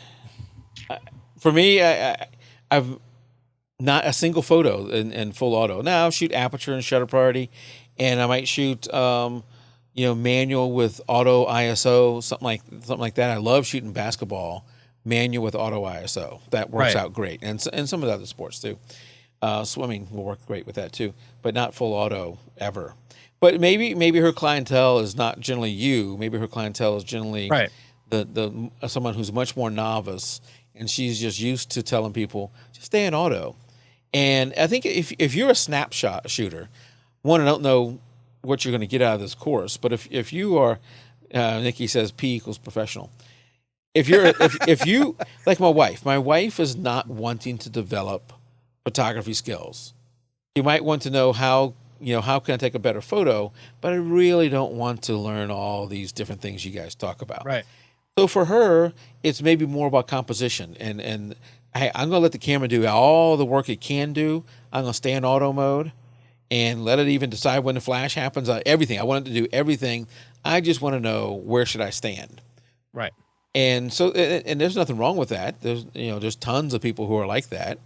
for me, I've not a single photo in full auto. Now I'll shoot aperture and shutter priority, and I might shoot manual with auto ISO, something like that. I love shooting basketball manual with auto ISO. That works out great, and some of the other sports too. Swimming will work great with that too, but not full auto ever. But maybe her clientele is not generally you. Maybe her clientele is generally the someone who's much more novice, and she's just used to telling people just stay in auto. And I think if you're a snapshot shooter, one, I don't know what you're going to get out of this course, but if you are, Nikki says P equals professional. If you're if you like my wife is not wanting to develop photography skills. You might want to know how can I take a better photo, but I really don't want to learn all these different things you guys talk about. Right. So for her, it's maybe more about composition and hey, I'm going to let the camera do all the work it can do. I'm going to stay in auto mode and let it even decide when the flash happens. Everything. I want it to do everything. I just want to know where should I stand. Right. And so, and there's nothing wrong with that. There's tons of people who are like that.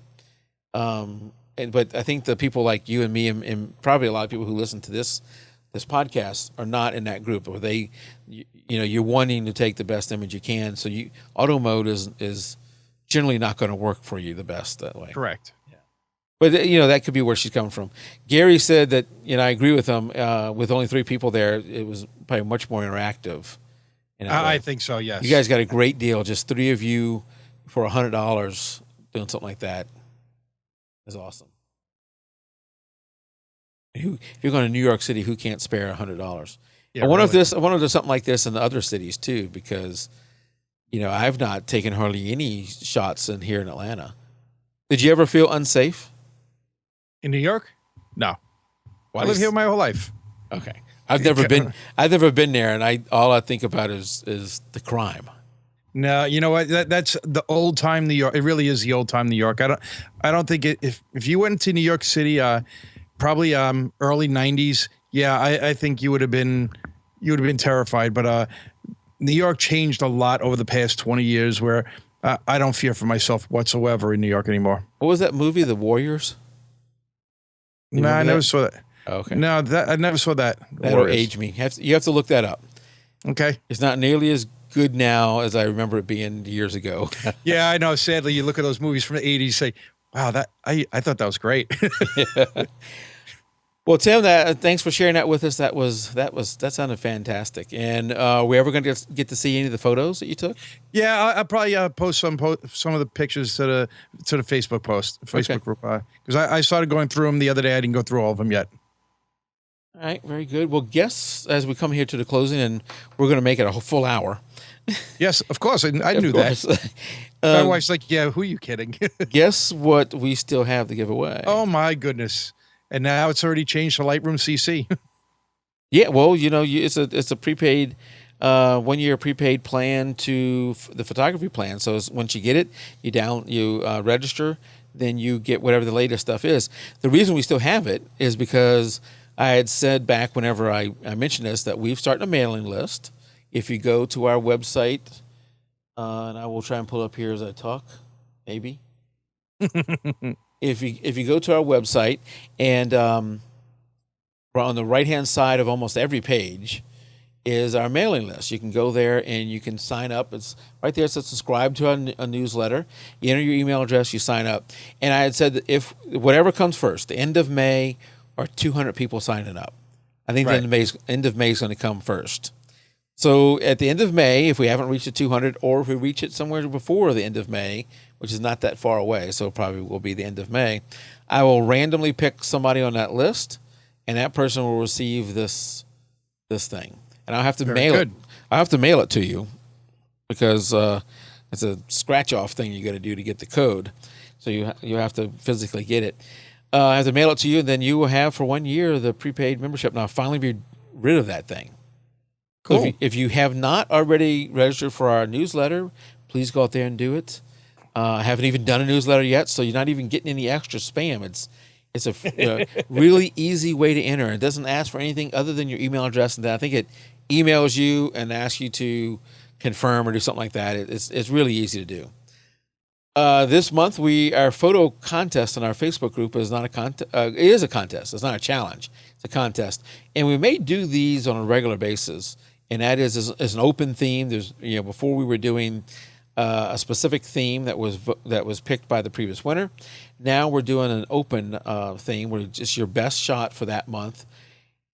But I think the people like you and me and probably a lot of people who listen to this podcast are not in that group, where you're wanting to take the best image you can. So auto mode is generally not going to work for you the best that way. Correct. Yeah. But that could be where she's coming from. Gary said that, I agree with him. With only 3 people there, it was probably much more interactive. I think so. Yes. You guys got a great deal. Just 3 of you for $100 doing something like that is awesome. If you're going to New York City, who can't spare $100? Yeah, I wonder if there's something like this in the other cities too, because I've not taken hardly any shots in here in Atlanta. Did you ever feel unsafe in New York? No. I live here my whole life. Okay, I've never been there, and all I think about is the crime. No, you know what? That's the old time New York. It really is the old time New York. I don't think if you went to New York City, probably early 90s. Yeah, I think you would have been terrified. But New York changed a lot over the past 20 years, where I don't fear for myself whatsoever in New York anymore. What was that movie, The Warriors? No, I never saw that. Oh, okay. No, I never saw that. That'll age me. You have to look that up. Okay. It's not nearly as good now as I remember it being years ago. Yeah, I know. Sadly, you look at those movies from the 80s, say, wow, I thought that was great. Well, Tim, thanks for sharing that with us. That sounded fantastic. And are we ever going to get to see any of the photos that you took? Yeah, I'll probably post some of the pictures to the Facebook group, because I started going through them the other day. I didn't go through all of them yet. All right, very good. Well, guess as we come here to the closing, and we're going to make it a full hour. Yes, of course. I knew that. My wife's like, yeah, who are you kidding? Guess what we still have to give away? Oh, my goodness. And now it's already changed to Lightroom CC. Yeah, well, it's a prepaid 1-year prepaid plan to the photography plan. So once you get it, you register, then you get whatever the latest stuff is. The reason we still have it is because I had said back whenever I mentioned this that we've started a mailing list. If you go to our website, and I will try and pull up here as I talk, maybe. If you go to our website, and on the right-hand side of almost every page is our mailing list. You can go there and you can sign up. It's right there. It says subscribe to a newsletter. You enter your email address, you sign up. And I had said that if whatever comes first, the end of May or 200 people signing up. I think the end of May is going to come first. So at the end of May, if we haven't reached the 200, or if we reach it somewhere before the end of May, which is not that far away, so probably will be the end of May, I will randomly pick somebody on that list, and that person will receive this thing. and I'll have to Very mail good. it. I have to mail it to you because it's a scratch off thing you got to do to get the code. So you have to physically get it. I have to mail it to you, and then you will have for 1 year the prepaid membership. Now, finally be rid of that thing. Cool. So if you have not already registered for our newsletter, please go out there and do it. I haven't even done a newsletter yet, so you're not even getting any extra spam. It's a really easy way to enter. It doesn't ask for anything other than your email address, and then I think it emails you and asks you to confirm or do something like that. It's really easy to do. This month, our photo contest in our Facebook group is not a contest. It is a contest. It's not a challenge. It's a contest, and we may do these on a regular basis. And that is an open theme. There's before we were doing a specific theme that was picked by the previous winner. Now we're doing an open theme where it's just your best shot for that month.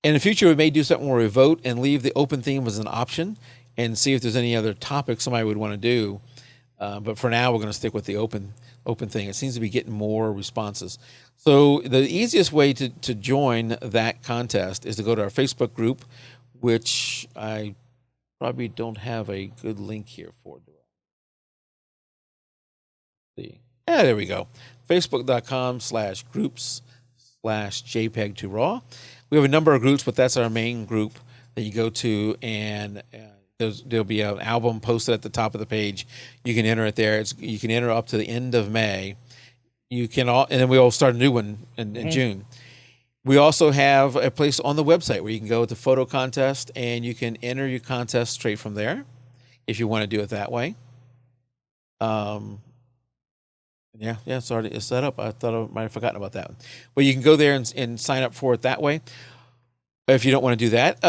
In the future, we may do something where we vote and leave the open theme as an option and see if there's any other topics somebody would want to do. But for now, we're going to stick with the open thing. It seems to be getting more responses. So the easiest way to join that contest is to go to our Facebook group, which I probably don't have a good link here for. See. Yeah, there we go. Facebook.com/groups/jpeg2RAW. We have a number of groups, but that's our main group that you go to, and there'll be an album posted at the top of the page. You can enter it there. You can enter up to the end of May. And then we'll start a new one in June. We also have a place on the website where you can go to photo contest and you can enter your contest straight from there if you want to do it that way. It's already set up. I thought I might have forgotten about that one. Well, you can go there and sign up for it that way if you don't want to do that.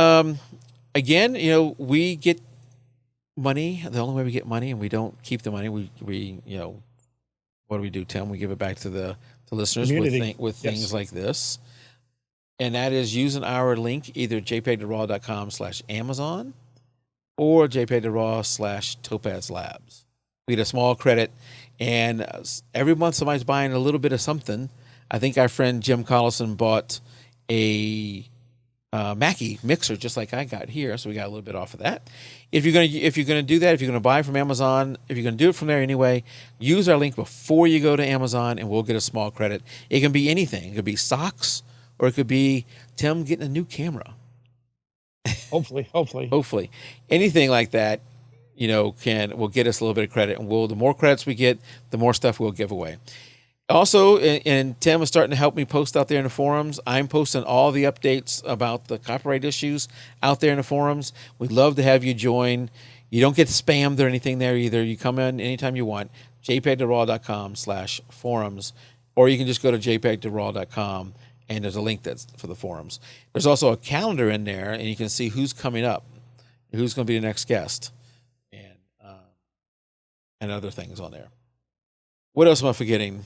Again, we get money. The only way we get money, and we don't keep the money, we what do we do, Tim? We give it back to the listeners with things like this. And that is using our link, either jpeg2raw.com/Amazon or jpeg2raw/Topaz Labs. We get a small credit, and every month somebody's buying a little bit of something. I think our friend Jim Collison bought a Mackie mixer, just like I got here, so we got a little bit off of that. If you're gonna do that, if you're gonna buy from Amazon, if you're gonna do it from there anyway, use our link before you go to Amazon, and we'll get a small credit. It can be anything. It could be socks. Or it could be Tim getting a new camera. Hopefully. Anything like that, will get us a little bit of credit. And the more credits we get, the more stuff we'll give away. Also, and Tim is starting to help me post out there in the forums. I'm posting all the updates about the copyright issues out there in the forums. We'd love to have you join. You don't get spammed or anything there either. You come in anytime you want. jpeg2raw.com/forums. Or you can just go to jpeg2raw.com. And there's a link that's for the forums. There's also a calendar in there, and you can see who's coming up, who's going to be the next guest, and other things on there. What else am I forgetting?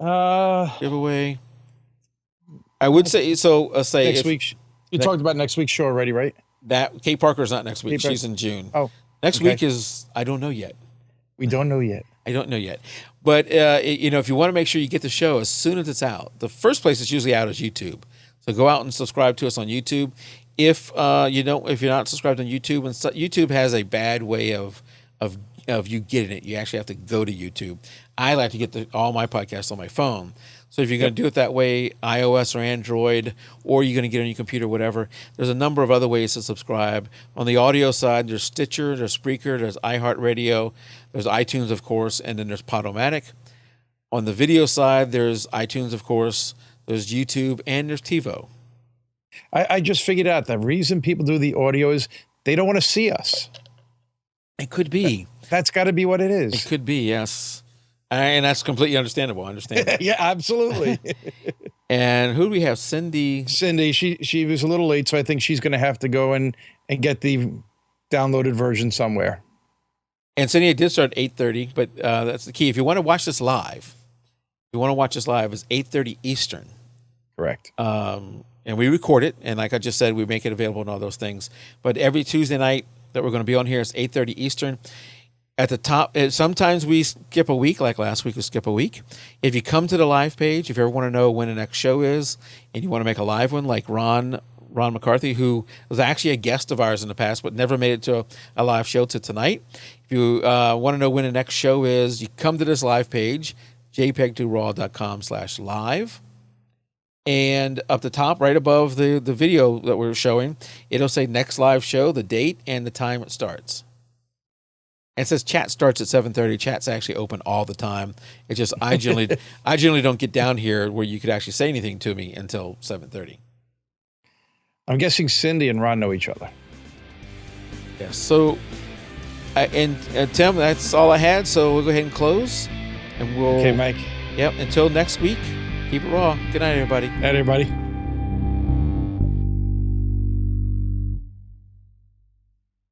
Giveaway. I would say so. Say next week. You talked about next week's show already, right? That Kate Parker's not next week. She's in June. Oh, next week is I don't know yet. We don't know yet. I don't know yet. But, if you want to make sure you get the show as soon as it's out, the first place it's usually out is YouTube. So go out and subscribe to us on YouTube. If you're not subscribed on YouTube, and YouTube has a bad way of you getting it. You actually have to go to YouTube. I like to get all my podcasts on my phone. So if you're going to do it that way, iOS or Android, or you're going to get it on your computer, whatever, there's a number of other ways to subscribe. On the audio side, there's Stitcher, there's Spreaker, there's iHeartRadio, there's iTunes, of course, and then there's Podomatic. On the video side, there's iTunes, of course, there's YouTube, and there's TiVo. I just figured out the reason people do the audio is they don't want to see us. It could be. That's got to be what it is. It could be, yes. And that's completely understandable. I understand that. Yeah, absolutely. And who do we have? Cindy, she was a little late, so I think she's going to have to go and get the downloaded version somewhere. And Cindy, it did start at 8:30, but that's the key. If you want to watch this live, it's 8:30 Eastern. Correct. And we record it, and like I just said, we make it available and all those things. But every Tuesday night that we're going to be on here is 8:30 Eastern. At the top, sometimes we skip a week, like last week we skip a week. If you come to the live page, if you ever want to know when the next show is, and you want to make a live one, like Ron Ron McCarthy, who was actually a guest of ours in the past, but never made it to a live show to tonight. If you want to know when the next show is, you come to this live page, jpeg2RAW.com/live. And up the top, right above the video that we're showing, it'll say next live show, the date, and the time it starts. And it says chat starts at 7:30. Chat's actually open all the time. It's just I generally don't get down here where you could actually say anything to me until 7:30. I'm guessing Cindy and Ron know each other. Yes. So, and Tim, that's all I had. So we'll go ahead and close, and we'll. Okay, Mike. Yep. Until next week, keep it raw. Good night, everybody. Night, everybody.